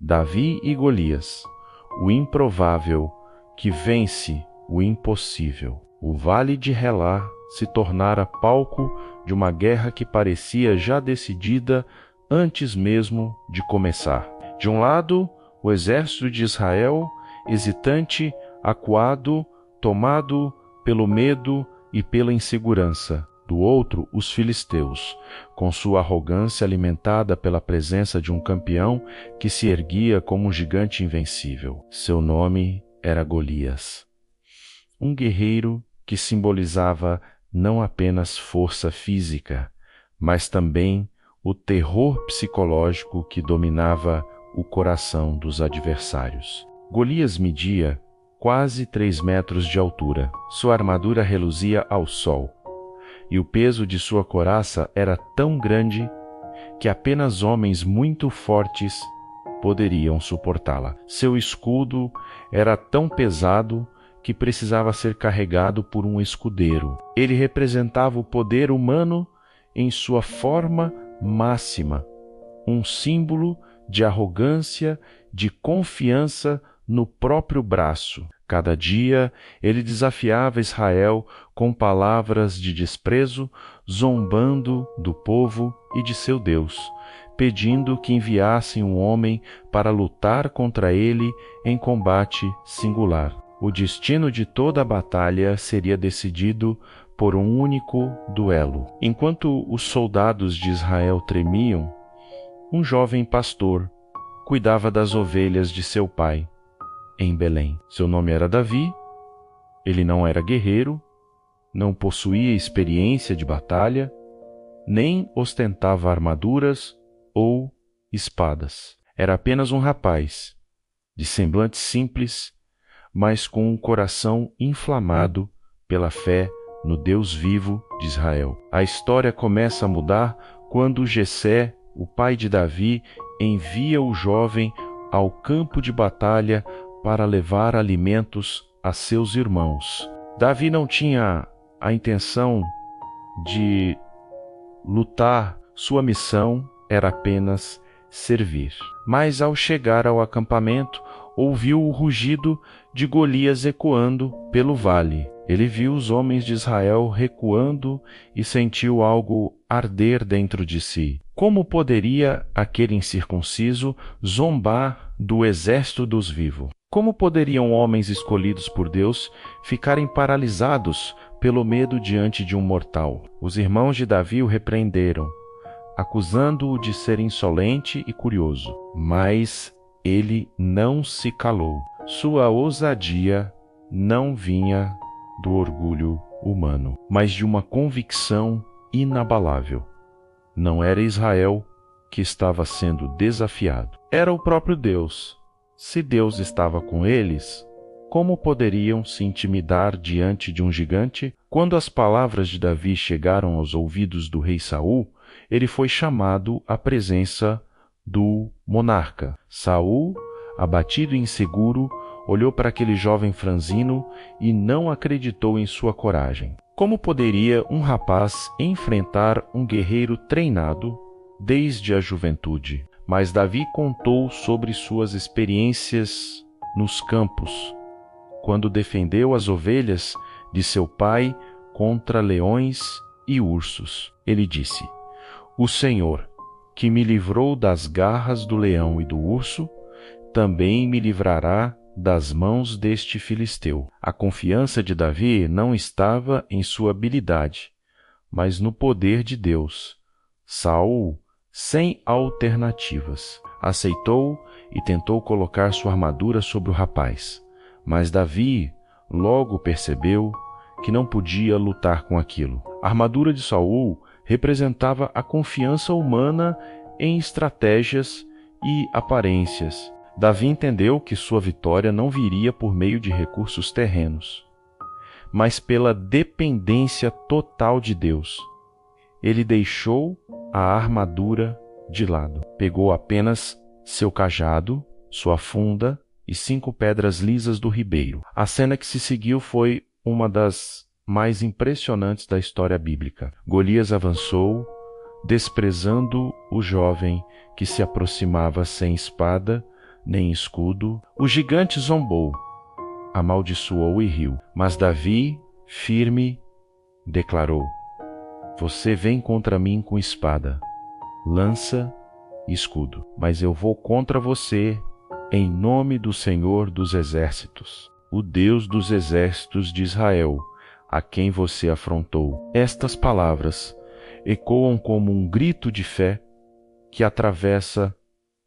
Davi e Golias, o improvável que vence o impossível. O Vale de Relá se tornara palco de uma guerra que parecia já decidida antes mesmo de começar. De um lado, o exército de Israel, hesitante, acuado, tomado pelo medo e pela insegurança. Do outro, os filisteus, com sua arrogância alimentada pela presença de um campeão que se erguia como um gigante invencível. Seu nome era Golias, um guerreiro que simbolizava não apenas força física, mas também o terror psicológico que dominava o coração dos adversários. Golias media quase 3 metros de altura. Sua armadura reluzia ao sol, e o peso de sua couraça era tão grande que apenas homens muito fortes poderiam suportá-la. Seu escudo era tão pesado que precisava ser carregado por um escudeiro. Ele representava o poder humano em sua forma máxima, um símbolo de arrogância, de confiança no próprio braço. Cada dia ele desafiava Israel com palavras de desprezo, zombando do povo e de seu Deus, pedindo que enviassem um homem para lutar contra ele em combate singular. O destino de toda a batalha seria decidido por um único duelo. Enquanto os soldados de Israel tremiam, um jovem pastor cuidava das ovelhas de seu pai em Belém. Seu nome era Davi, ele não era guerreiro, não possuía experiência de batalha, nem ostentava armaduras ou espadas. Era apenas um rapaz, de semblante simples, mas com um coração inflamado pela fé no Deus vivo de Israel. A história começa a mudar quando Jessé, o pai de Davi, envia o jovem ao campo de batalha para levar alimentos a seus irmãos. Davi não tinha a intenção de lutar, sua missão era apenas servir. Mas ao chegar ao acampamento, ouviu o rugido de Golias ecoando pelo vale. Ele viu os homens de Israel recuando e sentiu algo arder dentro de si. Como poderia aquele incircunciso zombar do exército dos vivos? Como poderiam homens escolhidos por Deus ficarem paralisados pelo medo diante de um mortal? Os irmãos de Davi o repreenderam, acusando-o de ser insolente e curioso. Mas ele não se calou. Sua ousadia não vinha do orgulho humano, mas de uma convicção inabalável. Não era Israel que estava sendo desafiado. Era o próprio Deus. Se Deus estava com eles, como poderiam se intimidar diante de um gigante? Quando as palavras de Davi chegaram aos ouvidos do rei Saul, ele foi chamado à presença do monarca. Saul, abatido e inseguro, olhou para aquele jovem franzino e não acreditou em sua coragem. Como poderia um rapaz enfrentar um guerreiro treinado desde a juventude? Mas Davi contou sobre suas experiências nos campos, quando defendeu as ovelhas de seu pai contra leões e ursos. Ele disse: "O Senhor, que me livrou das garras do leão e do urso, também me livrará das mãos deste filisteu." A confiança de Davi não estava em sua habilidade, mas no poder de Deus. Saul, sem alternativas, aceitou e tentou colocar sua armadura sobre o rapaz. Mas Davi logo percebeu que não podia lutar com aquilo. A armadura de Saul representava a confiança humana em estratégias e aparências. Davi entendeu que sua vitória não viria por meio de recursos terrenos, mas pela dependência total de Deus. Ele deixou a armadura de lado. Pegou apenas seu cajado, sua funda e 5 pedras lisas do ribeiro. A cena que se seguiu foi uma das mais impressionantes da história bíblica. Golias avançou, desprezando o jovem que se aproximava sem espada, nem escudo. O gigante zombou, amaldiçoou e riu. Mas Davi, firme, declarou: Você vem contra mim com espada, lança e escudo, mas eu vou contra você em nome do Senhor dos Exércitos, o Deus dos exércitos de Israel, a quem você afrontou. Estas palavras ecoam como um grito de fé que atravessa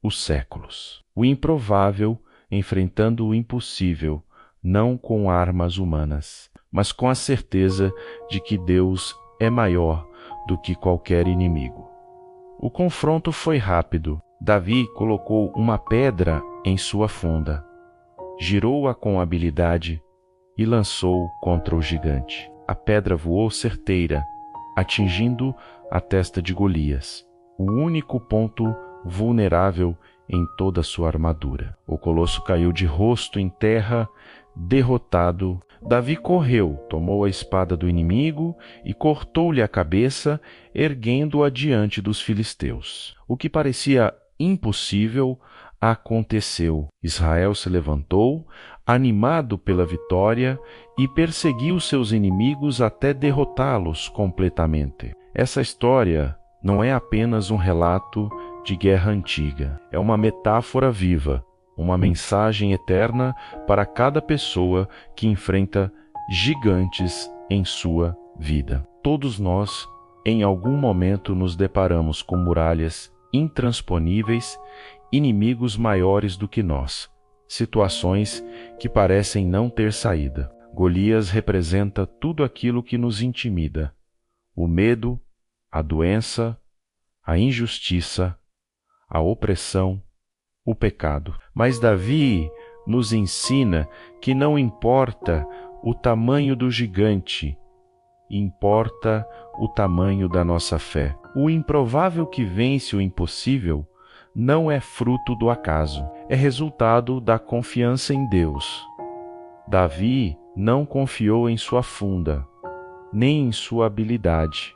os séculos. O improvável enfrentando o impossível, não com armas humanas, mas com a certeza de que Deus é maior do que qualquer inimigo. O confronto foi rápido. Davi colocou uma pedra em sua funda, girou-a com habilidade e lançou contra o gigante. A pedra voou certeira, atingindo a testa de Golias, o único ponto vulnerável em toda a sua armadura. O colosso caiu de rosto em terra, derrotado. Davi correu, tomou a espada do inimigo e cortou-lhe a cabeça, erguendo-a diante dos filisteus. O que parecia impossível aconteceu. Israel se levantou, animado pela vitória, e perseguiu seus inimigos até derrotá-los completamente. Essa história não é apenas um relato de guerra antiga. É uma metáfora viva, uma mensagem eterna para cada pessoa que enfrenta gigantes em sua vida. Todos nós, em algum momento, nos deparamos com muralhas intransponíveis, inimigos maiores do que nós, situações que parecem não ter saída. Golias representa tudo aquilo que nos intimida: o medo, a doença, a injustiça, a opressão, o pecado. Mas Davi nos ensina que não importa o tamanho do gigante, importa o tamanho da nossa fé. O improvável que vence o impossível não é fruto do acaso, é resultado da confiança em Deus. Davi não confiou em sua funda, nem em sua habilidade.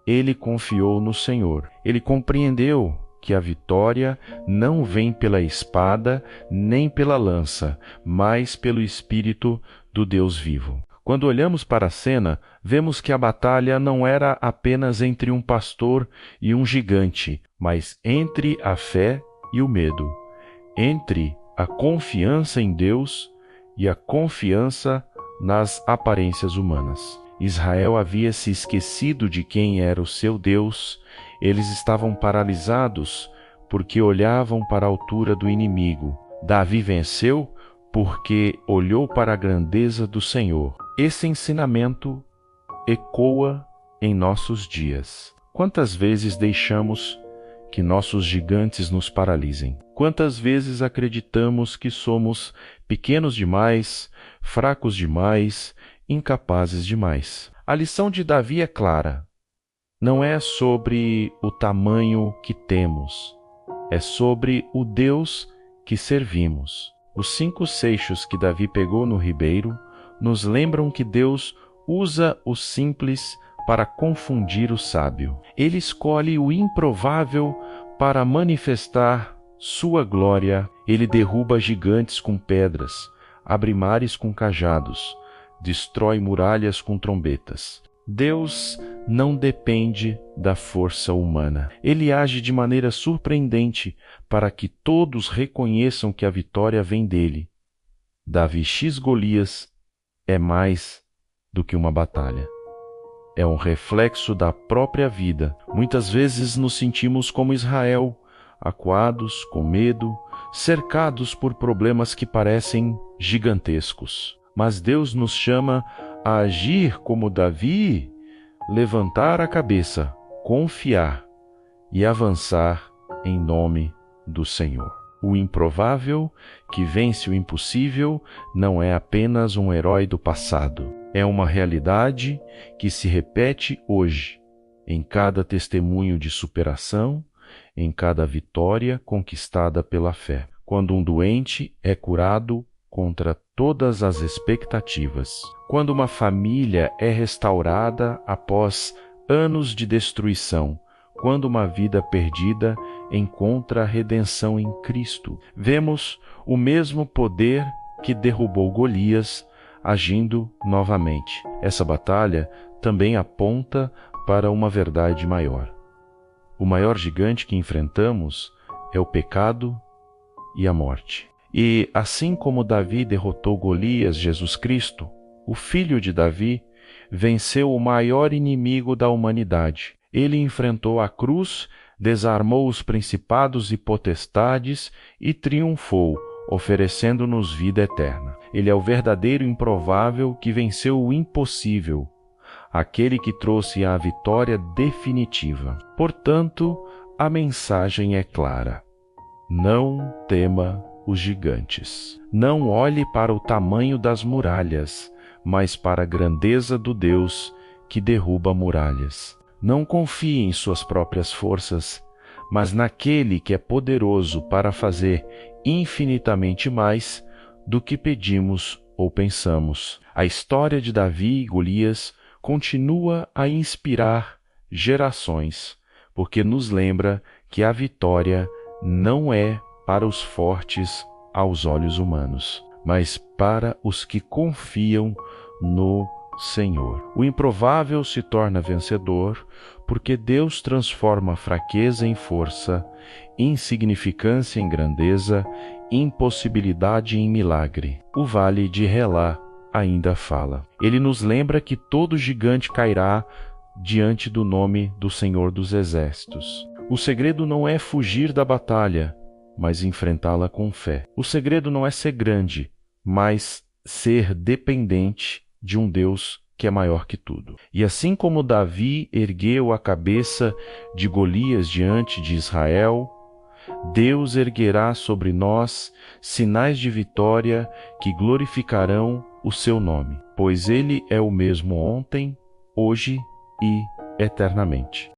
Ele confiou no Senhor. Ele compreendeu que a vitória não vem pela espada nem pela lança, mas pelo Espírito do Deus vivo. Quando olhamos para a cena, vemos que a batalha não era apenas entre um pastor e um gigante, mas entre a fé e o medo, entre a confiança em Deus e a confiança nas aparências humanas. Israel havia se esquecido de quem era o seu Deus. Eles estavam paralisados porque olhavam para a altura do inimigo. Davi venceu porque olhou para a grandeza do Senhor. Esse ensinamento ecoa em nossos dias. Quantas vezes deixamos que nossos gigantes nos paralisem? Quantas vezes acreditamos que somos pequenos demais, fracos demais, incapazes demais? A lição de Davi é clara. Não é sobre o tamanho que temos, é sobre o Deus que servimos. Os 5 seixos que Davi pegou no ribeiro nos lembram que Deus usa o simples para confundir o sábio. Ele escolhe o improvável para manifestar sua glória. Ele derruba gigantes com pedras, abre mares com cajados, destrói muralhas com trombetas. Deus não depende da força humana. Ele age de maneira surpreendente para que todos reconheçam que a vitória vem dele. Davi x Golias é mais do que uma batalha. É um reflexo da própria vida. Muitas vezes nos sentimos como Israel, acuados, com medo, cercados por problemas que parecem gigantescos. Mas Deus nos chama a agir como Davi, levantar a cabeça, confiar e avançar em nome do Senhor. O improvável, que vence o impossível, não é apenas um herói do passado. É uma realidade que se repete hoje, em cada testemunho de superação, em cada vitória conquistada pela fé. Quando um doente é curado contra todas as expectativas. Quando uma família é restaurada após anos de destruição, quando uma vida perdida encontra a redenção em Cristo. Vemos o mesmo poder que derrubou Golias agindo novamente. Essa batalha também aponta para uma verdade maior. O maior gigante que enfrentamos é o pecado e a morte. E assim como Davi derrotou Golias, Jesus Cristo, o filho de Davi, venceu o maior inimigo da humanidade. Ele enfrentou a cruz, desarmou os principados e potestades e triunfou, oferecendo-nos vida eterna. Ele é o verdadeiro improvável que venceu o impossível, aquele que trouxe a vitória definitiva. Portanto, a mensagem é clara: não tema os gigantes. Não olhe para o tamanho das muralhas, mas para a grandeza do Deus que derruba muralhas. Não confie em suas próprias forças, mas naquele que é poderoso para fazer infinitamente mais do que pedimos ou pensamos. A história de Davi e Golias continua a inspirar gerações, porque nos lembra que a vitória não é para os fortes aos olhos humanos, mas para os que confiam no Senhor. O improvável se torna vencedor porque Deus transforma fraqueza em força, insignificância em grandeza, impossibilidade em milagre. O vale de Relá ainda fala. Ele nos lembra que todo gigante cairá diante do nome do Senhor dos Exércitos. O segredo não é fugir da batalha, mas enfrentá-la com fé. O segredo não é ser grande, mas ser dependente de um Deus que é maior que tudo. E assim como Davi ergueu a cabeça de Golias diante de Israel, Deus erguerá sobre nós sinais de vitória que glorificarão o seu nome, pois Ele é o mesmo ontem, hoje e eternamente.